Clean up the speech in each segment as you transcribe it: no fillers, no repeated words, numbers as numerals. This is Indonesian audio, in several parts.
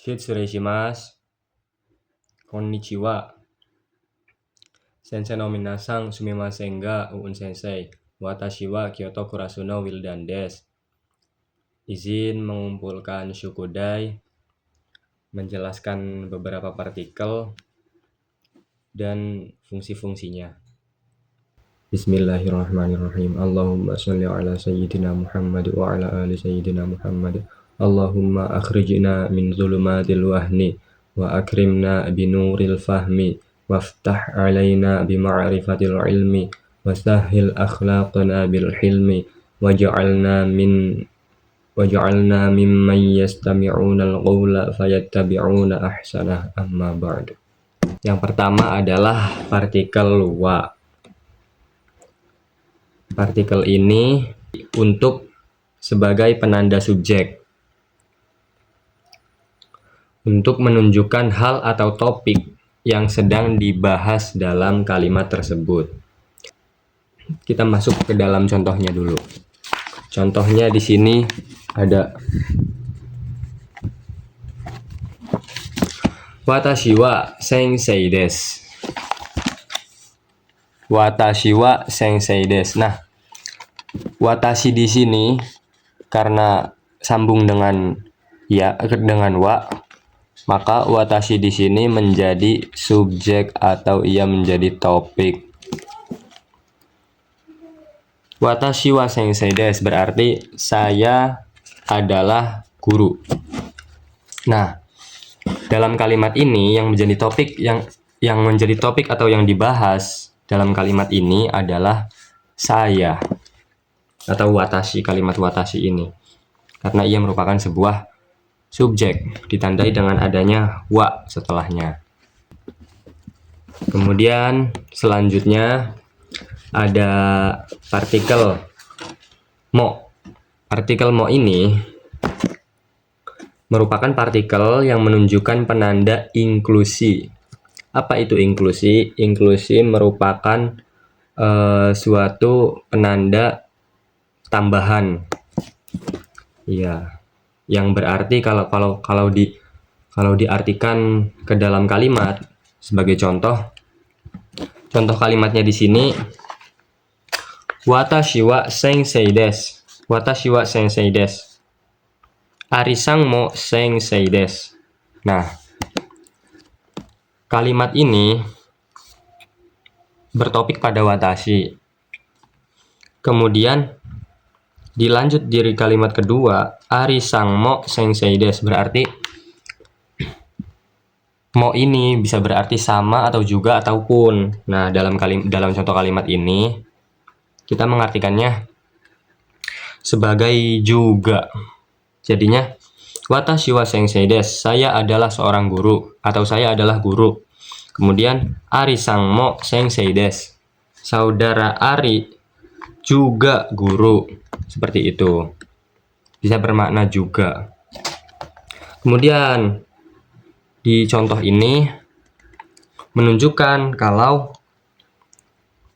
Shitsureishimasu. Konnichiwa. Sensei no minasan sumimasen ga Uun Sensei. Watashi wa Kyoto Kurasuno Wildan desu. Izin mengumpulkan Shukudai, menjelaskan beberapa partikel dan fungsi-fungsinya. Bismillahirrahmanirrahim. Allahumma sholli ala sayyidina Muhammad wa ala ali sayyidina Muhammad. Allahumma akhrijna min zulumatil wahni wa akrimna binuril fahmi waftah alaina bima'rifatil ilmi wa sahhil akhlaqna bil hilmi waj'alna mimman yastami'una al-qawla fayattabi'una ahsanah, amma ba'du. Yang pertama adalah partikel wa. Partikel ini untuk sebagai penanda subjek, untuk menunjukkan hal atau topik yang sedang dibahas dalam kalimat tersebut. Kita masuk ke dalam contohnya dulu. Contohnya di sini ada Watashi wa sensei desu. Watashi wa sensei desu. Nah, watashi di sini karena sambung dengan ya, dengan wa, maka watashi di sini menjadi subjek atau ia menjadi topik. Watashi wa sensei desu berarti saya adalah guru. Nah, dalam kalimat ini yang menjadi topik yang menjadi topik atau yang dibahas dalam kalimat ini adalah saya atau watashi, kalimat watashi ini. Karena ia merupakan sebuah subjek ditandai dengan adanya wa setelahnya. Kemudian selanjutnya ada partikel mo. Partikel mo ini merupakan partikel yang menunjukkan penanda inklusi. Apa itu inklusi? Inklusi merupakan suatu penanda tambahan. Ya, yang berarti kalau diartikan ke dalam kalimat sebagai contoh kalimatnya di sini Watashi wa sensei desu. Watashi wa sensei desu. Ari-san mo sensei desu. Nah, kalimat ini bertopik pada watashi. Kemudian dilanjut dari kalimat kedua, Ari-san mo sensei desu, berarti mo ini bisa berarti sama atau juga ataupun. Nah, dalam contoh kalimat ini kita mengartikannya sebagai juga. Jadinya watashi wa sensei desu, saya adalah seorang guru atau saya adalah guru. Kemudian Ari-san mo sensei desu, saudara Ari juga guru. Seperti itu. Bisa bermakna juga. Kemudian di contoh ini menunjukkan kalau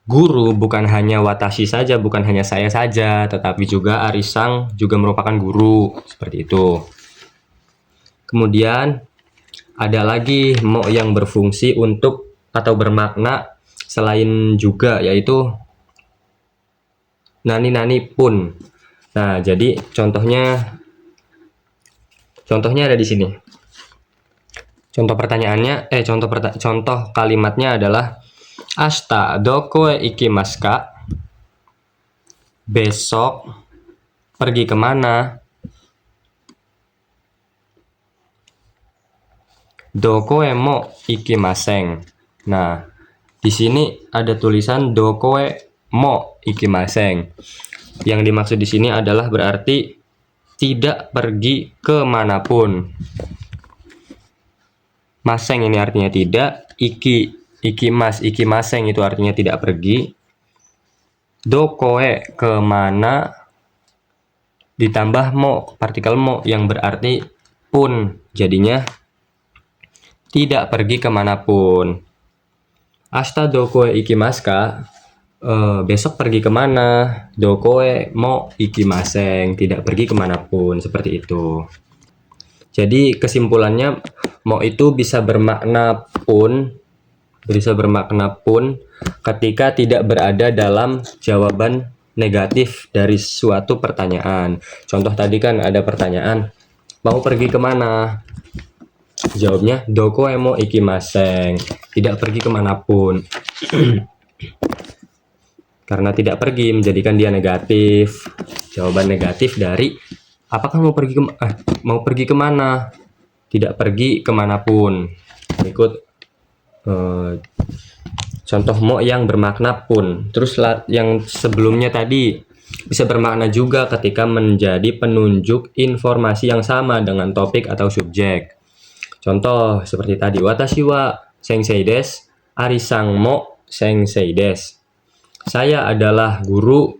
guru bukan hanya watashi saja, bukan hanya saya saja, tetapi juga Ari-san juga merupakan guru. Seperti itu. Kemudian ada lagi mo yang berfungsi untuk atau bermakna selain juga, yaitu nani-nani pun. Nah, jadi contohnya ada di sini. Contoh pertanyaannya, contoh kalimatnya adalah Ashita doko e ikimasu ka? Besok pergi kemana? Doko e mo ikimasen. Nah, di sini ada tulisan doko e mo ikimasen. Yang dimaksud di sini adalah berarti tidak pergi kemanapun. Maseng ini artinya tidak, ikimasen itu artinya tidak pergi. Dokoe kemana, ditambah mo, partikel mo yang berarti pun, jadinya tidak pergi kemanapun. Ashita dokoe ikimasu ka? Besok pergi kemana? Dokoe mo ikimasen, tidak pergi kemanapun, seperti itu. Jadi kesimpulannya mo itu bisa bermakna pun ketika tidak berada dalam jawaban negatif dari suatu pertanyaan. Contoh tadi kan ada pertanyaan, mau pergi kemana? Jawabnya doko emo ikimaseng, tidak pergi kemanapun. Karena tidak pergi menjadikan dia negatif. Jawaban negatif dari apakah mau pergi kemana? Tidak pergi kemanapun. Ikut contoh mo yang bermakna pun. Terus yang sebelumnya tadi bisa bermakna juga ketika menjadi penunjuk informasi yang sama dengan topik atau subjek. Contoh seperti tadi, watashi wa sensei desu, ari-san mo sensei desu. Saya adalah guru,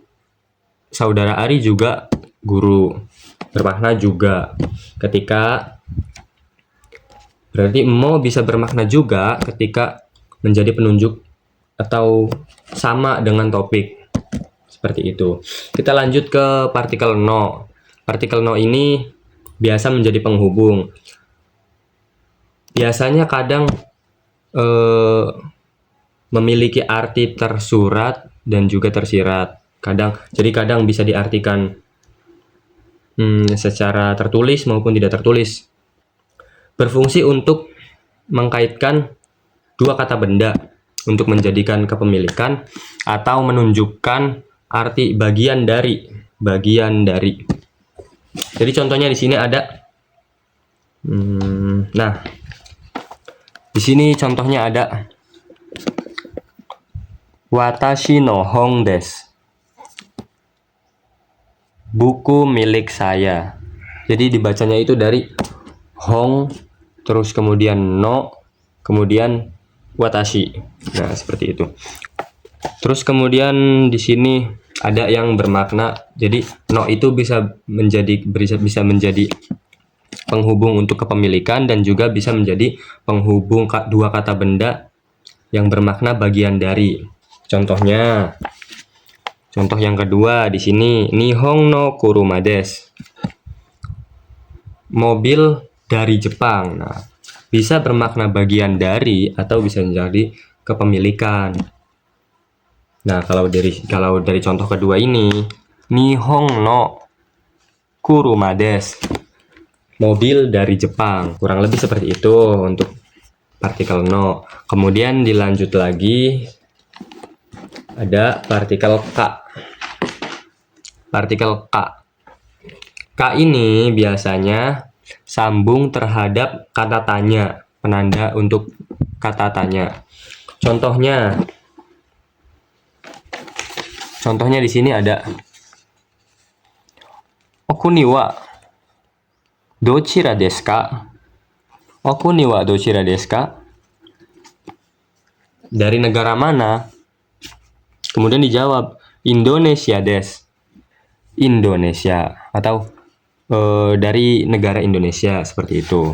saudara Ari juga guru. Bermakna juga. Ketika berarti mo bisa bermakna juga ketika menjadi penunjuk atau sama dengan topik. Seperti itu. Kita lanjut ke partikel no. Partikel no ini biasa menjadi penghubung. Biasanya kadang memiliki arti tersurat dan juga tersirat. Jadi kadang bisa diartikan secara tertulis maupun tidak tertulis. Berfungsi untuk mengkaitkan dua kata benda untuk menjadikan kepemilikan atau menunjukkan arti bagian dari. Jadi contohnya di sini ada nah, di sini contohnya ada watashi no hong desu. Buku milik saya. Jadi dibacanya itu dari hong, terus kemudian no, kemudian watashi. Nah, seperti itu. Terus kemudian di sini ada yang bermakna, jadi no itu bisa menjadi penghubung untuk kepemilikan dan juga bisa menjadi penghubung dua kata benda yang bermakna bagian dari. Contohnya, contoh yang kedua di sini, Nihon no kuruma desu. Mobil dari Jepang. Nah, bisa bermakna bagian dari atau bisa menjadi kepemilikan. Nah, kalau dari contoh kedua ini, Nihon no kuruma desu. Mobil dari Jepang. Kurang lebih seperti itu untuk partikel no. Kemudian dilanjut lagi ada partikel K. Partikel K. K ini biasanya sambung terhadap kata tanya, penanda untuk kata tanya. Contohnya di sini ada Oku ni wa dochira desu ka? Oku ni wa dochira desu ka? Dari negara mana? Kemudian dijawab Indonesia desu. Indonesia atau dari negara Indonesia, seperti itu.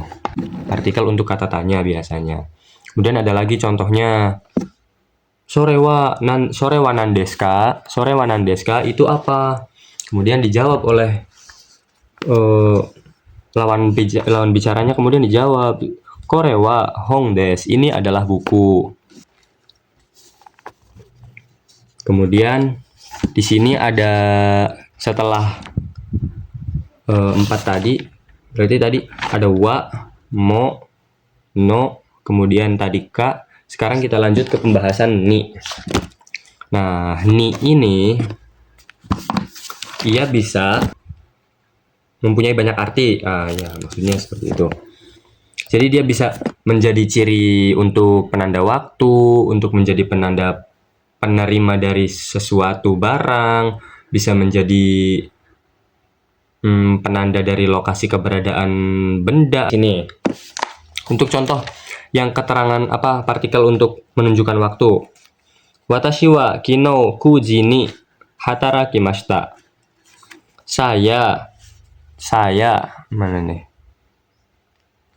Partikel untuk kata tanya biasanya. Kemudian ada lagi contohnya sore wa nan desu ka? Sore wa nan desu ka itu apa? Kemudian dijawab oleh lawan bicaranya, kemudian dijawab kore wa hong desu. Ini adalah buku. Kemudian di sini ada setelah 4 tadi, berarti tadi ada wa, mo, no, kemudian tadi ka. Sekarang kita lanjut ke pembahasan ni. Nah, ni ini ia bisa mempunyai banyak arti. Ya, maksudnya seperti itu. Jadi dia bisa menjadi ciri untuk penanda waktu, untuk menjadi penanda penerima dari sesuatu barang, bisa menjadi penanda dari lokasi keberadaan benda. Ini untuk contoh yang keterangan partikel untuk menunjukkan waktu. Watashi wa kino kuji ni hatarakimashita. Saya mana nih?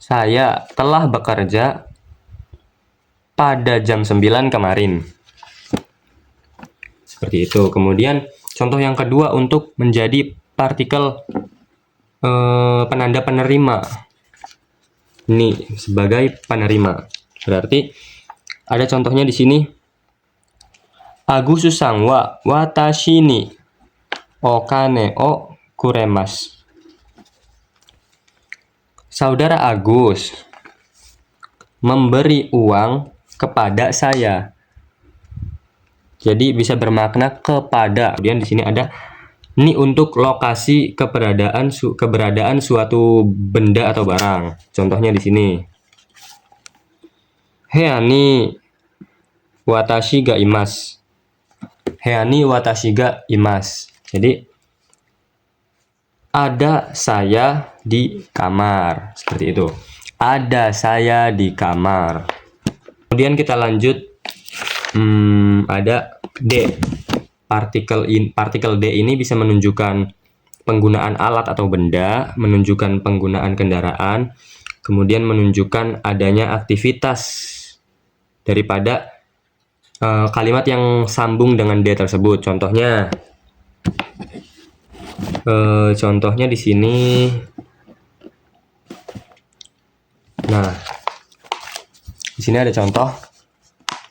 Saya telah bekerja pada jam 9 kemarin. Seperti itu. Kemudian contoh yang kedua untuk menjadi partikel penanda penerima. ni sebagai penerima. Berarti ada contohnya di sini. Agus-san wa watashi ni okane o kuremasu. Saudara Agus memberi uang kepada saya. Jadi bisa bermakna kepada. Kemudian di sini ada ini untuk lokasi keberadaan suatu benda atau barang. Contohnya di sini. Hea ni watashi ga imasu. Hea ni watashi ga imasu. Jadi ada saya di kamar. Seperti itu. Ada saya di kamar. Kemudian kita lanjut. Ada D. Partikel D ini bisa menunjukkan penggunaan alat atau benda, menunjukkan penggunaan kendaraan, kemudian menunjukkan adanya aktivitas daripada kalimat yang sambung dengan D tersebut. Contohnya di sini. Nah, di sini ada contoh.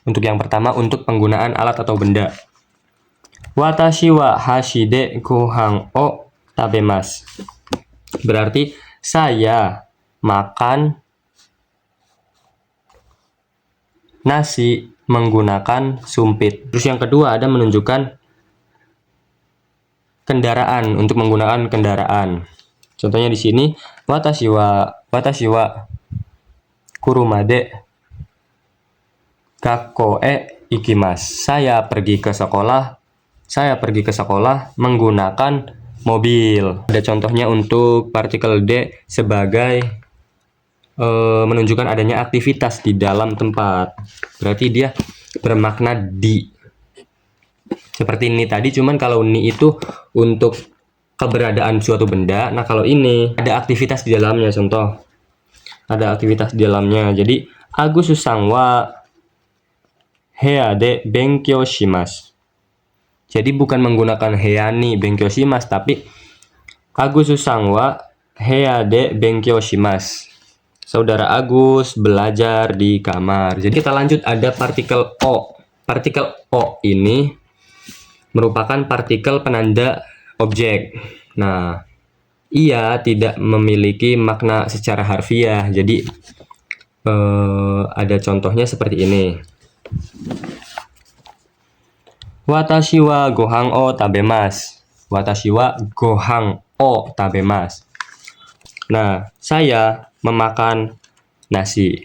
Untuk yang pertama, untuk penggunaan alat atau benda. Watashi wa hashi de gohan o tabemasu. Berarti saya makan nasi menggunakan sumpit. Terus yang kedua ada menunjukkan kendaraan, untuk menggunakan kendaraan. Contohnya di sini watashi wa kuruma de gakko e ikimasu. Saya pergi ke sekolah menggunakan mobil. Ada contohnya untuk partikel D sebagai menunjukkan adanya aktivitas di dalam tempat. Berarti dia bermakna di. Seperti ini tadi, cuman kalau ni itu untuk keberadaan suatu benda. Nah, kalau ini ada aktivitas di dalamnya. Contoh, ada aktivitas di dalamnya. Jadi, Agus-san wa hea de benkyou shimasu. Jadi bukan menggunakan hea ni benkyou shimasu, tapi Agus-san wa hea de benkyou shimasu. Saudara Agus belajar di kamar. Jadi kita lanjut, ada partikel O. Partikel O ini merupakan partikel penanda objek. Nah, ia tidak memiliki makna secara harfiah. Jadi ada contohnya seperti ini. Watashi wa gohan o tabemasu. Watashi wa gohan o tabemasu. Nah, saya memakan nasi.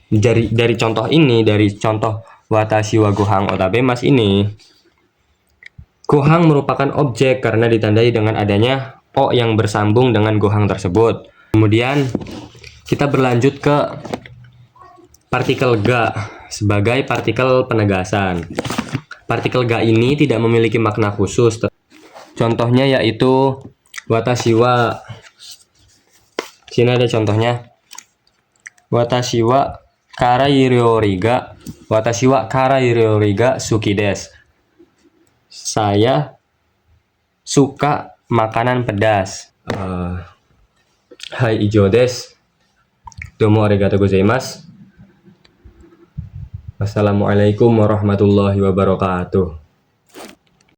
Dari contoh ini, dari contoh watashi wa gohan o tabemasu ini, gohan merupakan objek karena ditandai dengan adanya o yang bersambung dengan gohan tersebut. Kemudian kita berlanjut ke partikel ga sebagai partikel penegasan. Partikel ga ini tidak memiliki makna khusus. Contohnya yaitu watashi wa. Sini ada contohnya. Watashi wa karai ryori ga suki desu. Saya suka makanan pedas. Hai ijo desu. Domo arigatou gozaimasu. Wassalamualaikum warahmatullahi wabarakatuh.